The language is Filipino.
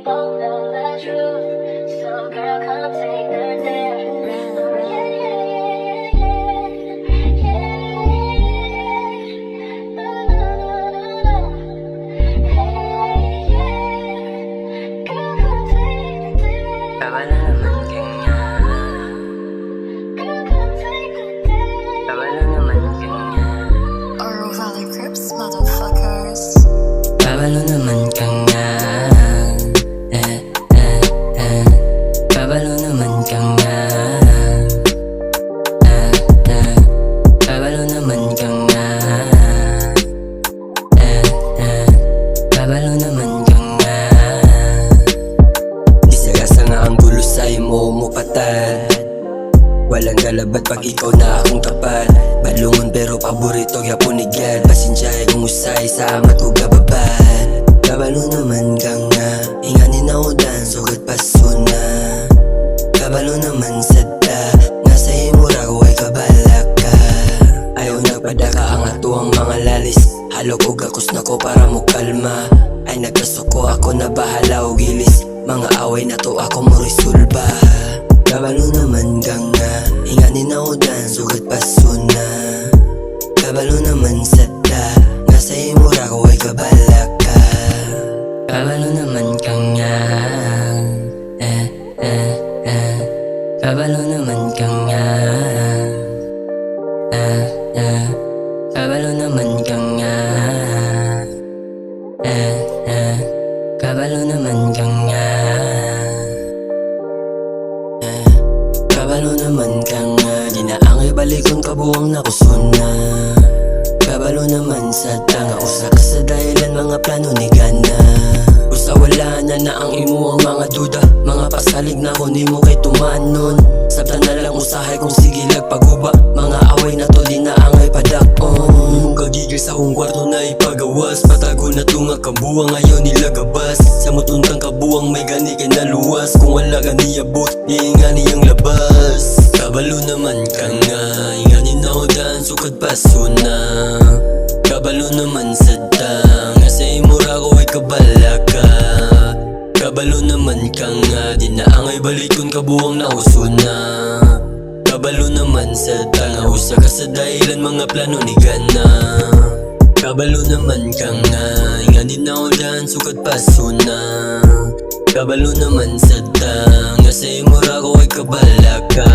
both know the truth. So girl, come take the dance. Oh yeah, yeah, yeah, yeah, yeah. No, no, no, no, no. Hey, yeah. Girl, come take the dance. Kabalo naman kanya. Girl, come take the dance. Kabalo naman kanya. Oro Valley Crips, motherfuckers. Kabalo naman kanya. Kabalo naman kanya. Kabalo naman kanya. Kabalo naman kanya. Isagasa nga ang gulo sa imo mo patad. Walang galabat pag ikaw na akong tapat. Balungon pero paborito gyapon ni God. Pasinsyahe kung usay sa amat ko gababad. Kabalo naman kang nga inganin ako dan sugat pasuna. Kabalo naman sadta nga sa imura ko ay kabalak ka. Ayaw nagpadaka ang atuang mga lalis. Halok og akos na ko para mo kalma. Ay nagkasuko ako na bahala o gilis. Mga away na to ako mo resolba. Kabalo naman kang nga inganin ako dan sugat pasuna. Kabalo naman sadta nga sa imura ko ay kabalak ka. Kabalo naman kang nga. Kabalo naman kang nga. Kabalo naman kang nga. Kabalo naman kang nga. Kabalo naman kang nga. Di na ang ibalikon kabuang nakusuna. Kabalo naman sa tanga. Usa ka sa dahilan mga plano ni gana. Usa wala na ang imo ang mga duda. Mga pasalig na ko nimo kay tumanon. Sabtan na lang usahay kung sige lagpaguba. Mga away na to di na angay padakon. Kagigil sa kong kwarto na ipagawas. Patago na tunga kabuang ngayon nilagabas. Sa mutuntang kabuang may gani kay naluwas. Kung wala gani abot iingani ang labas. Kabalo naman kang nga inganin ako daan sukad pasuna. Kabalo naman sadta nga sa imura ko ay kabalaka. Kabalo naman kang nga di na angay balikon kabuang nausuna. Kabalo naman sadta nga usa ka sa dahilan mga plano ni gana. Kabalo naman kang nga inganin ako daan sukad pasuna. Kabalo naman sadta nga sa imura ko ay kabalaka.